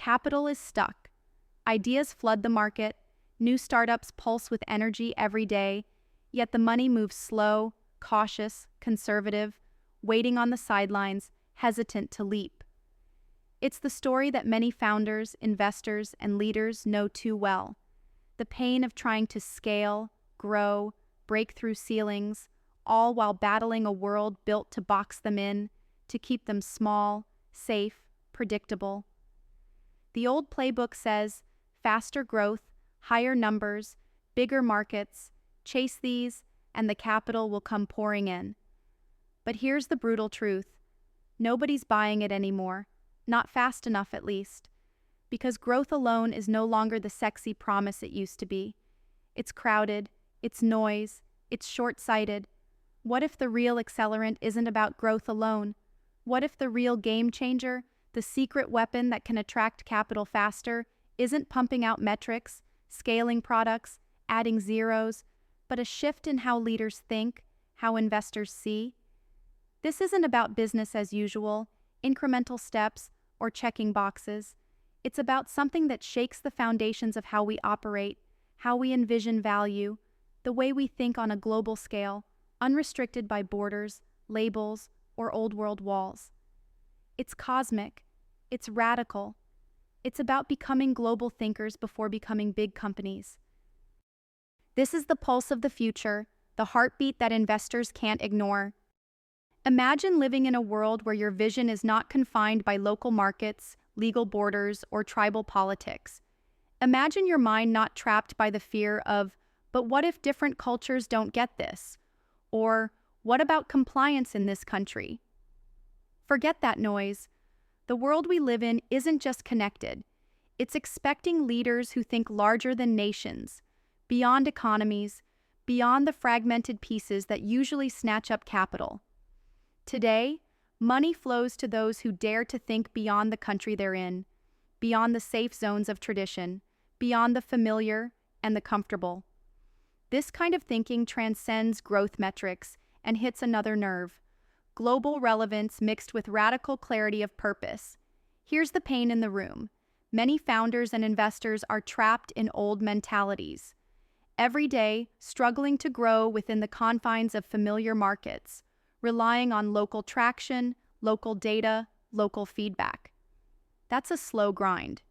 capital is stuck. Ideas flood the market, new startups pulse with energy every day, yet the money moves slow, cautious, conservative, waiting on the sidelines, hesitant to leap. It's the story that many founders, investors, and leaders know too well. The pain of trying to scale, grow, break through ceilings, all while battling a world built to box them in, to keep them small, safe, predictable. The old playbook says, faster growth, higher numbers, bigger markets, chase these, and the capital will come pouring in. But here's the brutal truth. Nobody's buying it anymore, not fast enough at least, because growth alone is no longer the sexy promise it used to be. It's crowded, it's noise, it's short-sighted. What if the real accelerant isn't about growth alone? What if the real game changer, the secret weapon that can attract capital faster, isn't pumping out metrics, scaling products, adding zeros, but a shift in how leaders think, how investors see? This isn't about business as usual, incremental steps, or checking boxes. It's about something that shakes the foundations of how we operate, how we envision value, the way we think on a global scale, unrestricted by borders, labels, or old-world walls. It's cosmic. It's radical. It's about becoming global thinkers before becoming big companies. This is the pulse of the future, the heartbeat that investors can't ignore. Imagine living in a world where your vision is not confined by local markets, legal borders, or tribal politics. Imagine your mind not trapped by the fear of, but what if different cultures don't get this? Or, what about compliance in this country? Forget that noise. The world we live in isn't just connected. It's expecting leaders who think larger than nations, beyond economies, beyond the fragmented pieces that usually snatch up capital. Today, money flows to those who dare to think beyond the country they're in, beyond the safe zones of tradition, beyond the familiar and the comfortable. This kind of thinking transcends growth metrics and hits another nerve: global relevance mixed with radical clarity of purpose. Here's the pain in the room. Many founders and investors are trapped in old mentalities, every day struggling to grow within the confines of familiar markets, relying on local traction, local data, local feedback. That's a slow grind.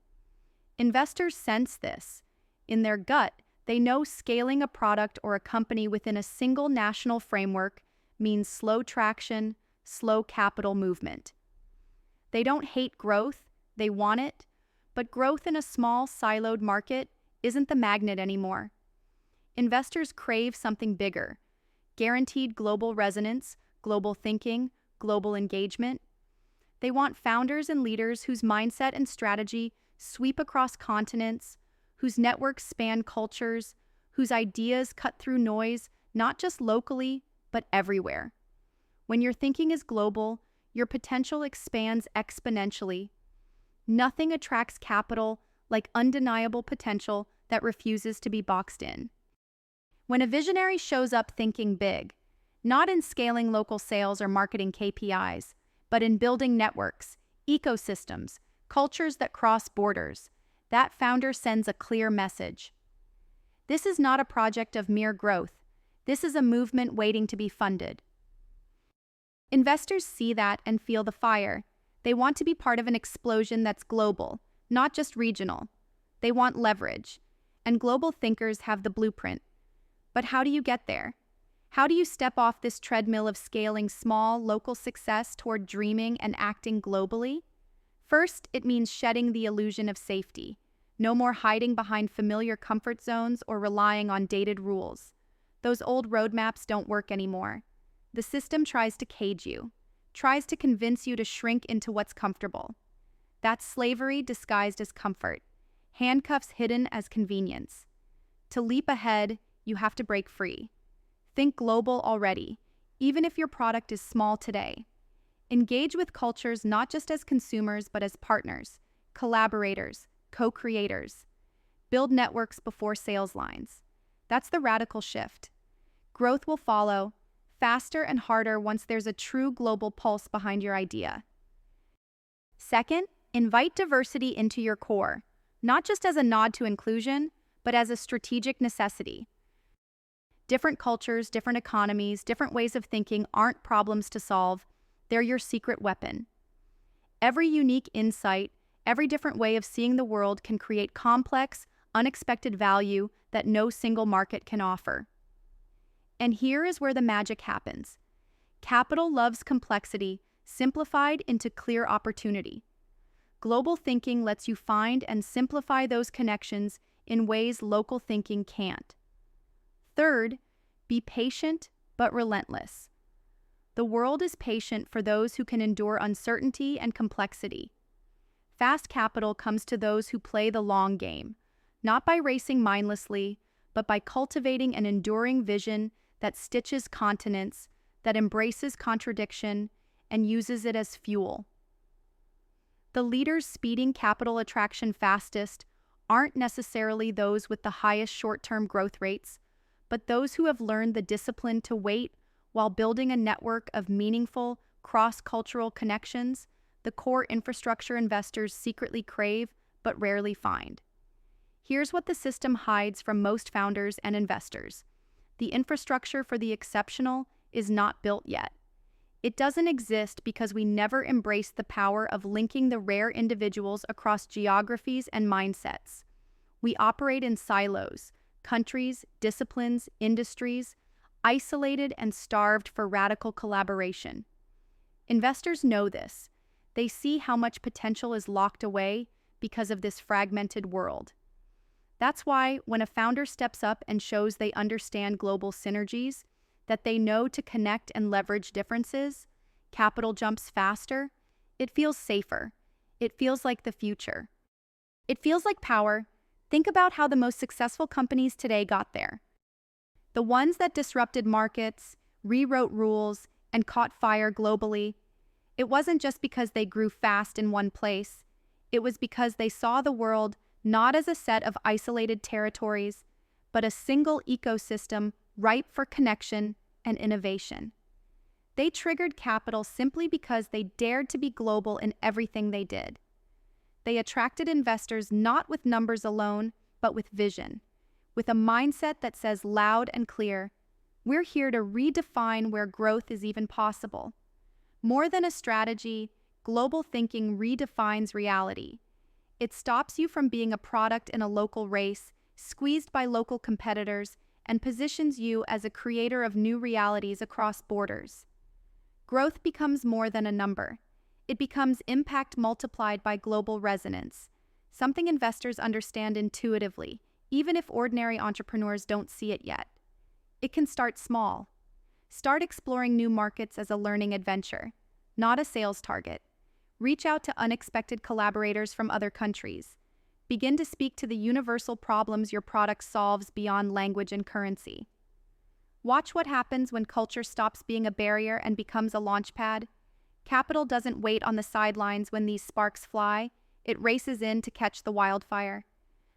Investors sense this. In their gut, they know scaling a product or a company within a single national framework means slow traction, slow capital movement. They don't hate growth, they want it, but growth in a small, siloed market isn't the magnet anymore. Investors crave something bigger: guaranteed global resonance, global thinking, global engagement. They want founders and leaders whose mindset and strategy sweep across continents, whose networks span cultures, whose ideas cut through noise, not just locally, but everywhere. When your thinking is global, your potential expands exponentially. Nothing attracts capital like undeniable potential that refuses to be boxed in. When a visionary shows up thinking big, not in scaling local sales or marketing KPIs, but in building networks, ecosystems, cultures that cross borders, that founder sends a clear message. This is not a project of mere growth. This is a movement waiting to be funded. Investors see that and feel the fire. They want to be part of an explosion that's global, not just regional. They want leverage, and global thinkers have the blueprint. But how do you get there? How do you step off this treadmill of scaling small, local success toward dreaming and acting globally? First, it means shedding the illusion of safety. No more hiding behind familiar comfort zones or relying on dated rules. Those old roadmaps don't work anymore. The system tries to cage you, tries to convince you to shrink into what's comfortable. That's slavery disguised as comfort, handcuffs hidden as convenience. To leap ahead, you have to break free. Think global already, even if your product is small today. Engage with cultures not just as consumers but as partners, collaborators, co-creators. Build networks before sales lines. That's the radical shift. Growth will follow, faster and harder once there's a true global pulse behind your idea. Second, Invite diversity into your core, not just as a nod to inclusion, but as a strategic necessity. Different cultures, different economies, different ways of thinking aren't problems to solve, they're your secret weapon. Every unique insight, every different way of seeing the world can create complex, unexpected value that no single market can offer. And here is where the magic happens. Capital loves complexity, simplified into clear opportunity. Global thinking lets you find and simplify those connections in ways local thinking can't. Third, be patient but relentless. The world is patient for those who can endure uncertainty and complexity. Fast capital comes to those who play the long game, not by racing mindlessly, but by cultivating an enduring vision that stitches continents, that embraces contradiction, and uses it as fuel. The leaders speeding capital attraction fastest aren't necessarily those with the highest short-term growth rates, but those who have learned the discipline to wait while building a network of meaningful, cross-cultural connections, the core infrastructure investors secretly crave but rarely find. Here's what the system hides from most founders and investors. The infrastructure for the exceptional is not built yet. It doesn't exist because we never embraced the power of linking the rare individuals across geographies and mindsets. We operate in silos, countries, disciplines, industries, isolated and starved for radical collaboration. Investors know this. They see how much potential is locked away because of this fragmented world. That's why when a founder steps up and shows they understand global synergies, that they know to connect and leverage differences, capital jumps faster, it feels safer. It feels like the future. It feels like power. Think about how the most successful companies today got there. The ones that disrupted markets, rewrote rules, and caught fire globally. It wasn't just because they grew fast in one place. It was because they saw the world not as a set of isolated territories, but a single ecosystem ripe for connection and innovation. They triggered capital simply because they dared to be global in everything they did. They attracted investors not with numbers alone, but with vision, with a mindset that says loud and clear, we're here to redefine where growth is even possible. More than a strategy, global thinking redefines reality. It stops you from being a product in a local race, squeezed by local competitors, and positions you as a creator of new realities across borders. Growth becomes more than a number. It becomes impact multiplied by global resonance, something investors understand intuitively, even if ordinary entrepreneurs don't see it yet. It can start small. Start exploring new markets as a learning adventure, not a sales target. Reach out to unexpected collaborators from other countries. Begin to speak to the universal problems your product solves beyond language and currency. Watch what happens when culture stops being a barrier and becomes a launchpad. Capital doesn't wait on the sidelines when these sparks fly. It races in to catch the wildfire.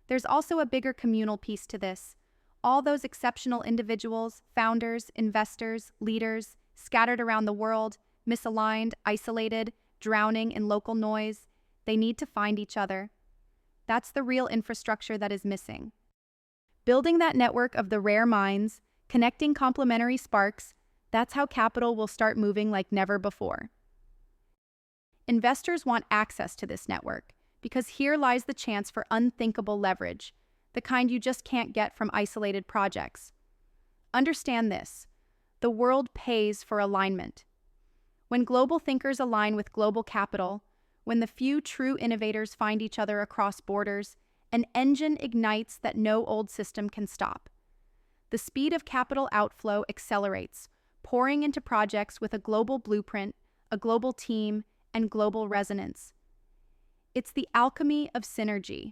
There's also a bigger communal piece to this. All those exceptional individuals, founders, investors, leaders, scattered around the world, misaligned, isolated, drowning in local noise, they need to find each other. That's the real infrastructure that is missing. Building that network of the rare minds, connecting complementary sparks, that's how capital will start moving like never before. Investors want access to this network because here lies the chance for unthinkable leverage, the kind you just can't get from isolated projects. Understand this: the world pays for alignment. When global thinkers align with global capital, when the few true innovators find each other across borders, an engine ignites that no old system can stop. The speed of capital outflow accelerates, pouring into projects with a global blueprint, a global team, and global resonance. It's the alchemy of synergy,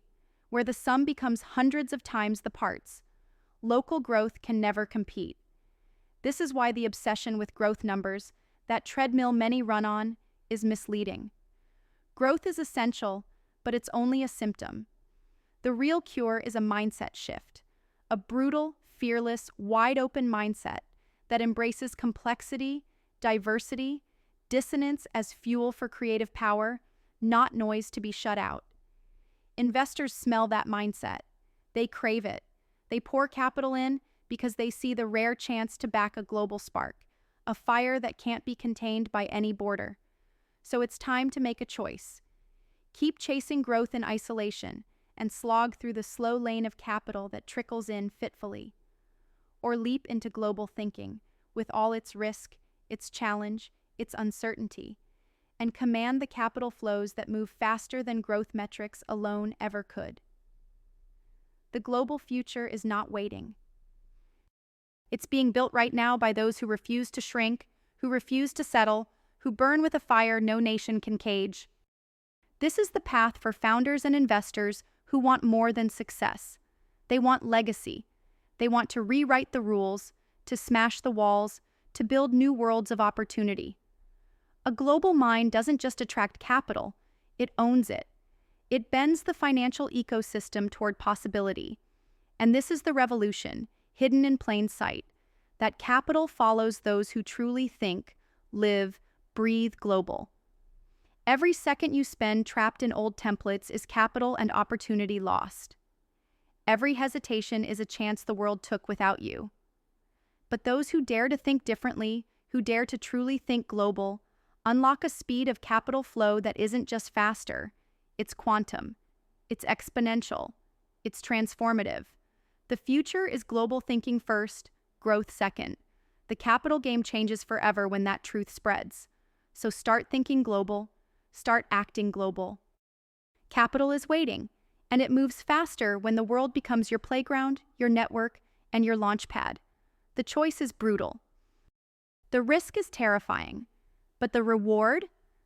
where the sum becomes hundreds of times the parts. Local growth can never compete. This is why the obsession with growth numbers, that treadmill many run on, is misleading. Growth is essential, but it's only a symptom. The real cure is a mindset shift, a brutal, fearless, wide-open mindset that embraces complexity, diversity, dissonance as fuel for creative power, not noise to be shut out. Investors smell that mindset. They crave it. They pour capital in because they see the rare chance to back a global spark, a fire that can't be contained by any border. So it's time to make a choice. Keep chasing growth in isolation and slog through the slow lane of capital that trickles in fitfully. Or leap into global thinking, with all its risk, its challenge, its uncertainty, and command the capital flows that move faster than growth metrics alone ever could. The global future is not waiting. It's being built right now by those who refuse to shrink, who refuse to settle, who burn with a fire no nation can cage. This is the path for founders and investors who want more than success. They want legacy. They want to rewrite the rules, to smash the walls, to build new worlds of opportunity. A global mind doesn't just attract capital, it owns it. It bends the financial ecosystem toward possibility. And this is the revolution, hidden in plain sight, that capital follows those who truly think, live, breathe global. Every second you spend trapped in old templates is capital and opportunity lost. Every hesitation is a chance the world took without you. But those who dare to think differently, who dare to truly think global, unlock a speed of capital flow that isn't just faster, it's quantum, it's exponential, it's transformative. The future is global thinking first, growth second. The capital game changes forever when that truth spreads. So start thinking global, start acting global. Capital is waiting, and it moves faster when the world becomes your playground, your network, and your launch pad. The choice is brutal. The risk is terrifying, but the reward,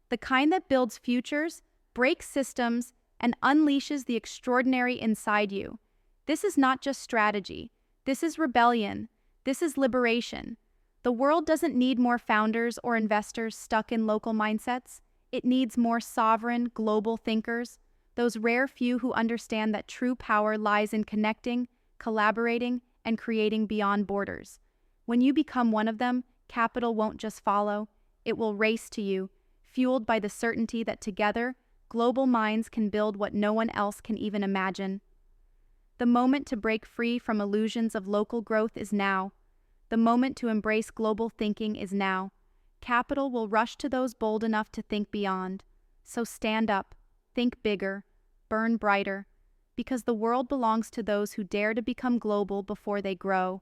the kind that builds futures, breaks systems, and unleashes the extraordinary inside you. This is not just strategy. This is rebellion. This is liberation. The world doesn't need more founders or investors stuck in local mindsets. It needs more sovereign, global thinkers, those rare few who understand that true power lies in connecting, collaborating, and creating beyond borders. When you become one of them, capital won't just follow, it will race to you, fueled by the certainty that together, global minds can build what no one else can even imagine. The moment to break free from illusions of local growth is now. The moment to embrace global thinking is now. Capital will rush to those bold enough to think beyond. So stand up, think bigger, burn brighter, because the world belongs to those who dare to become global before they grow.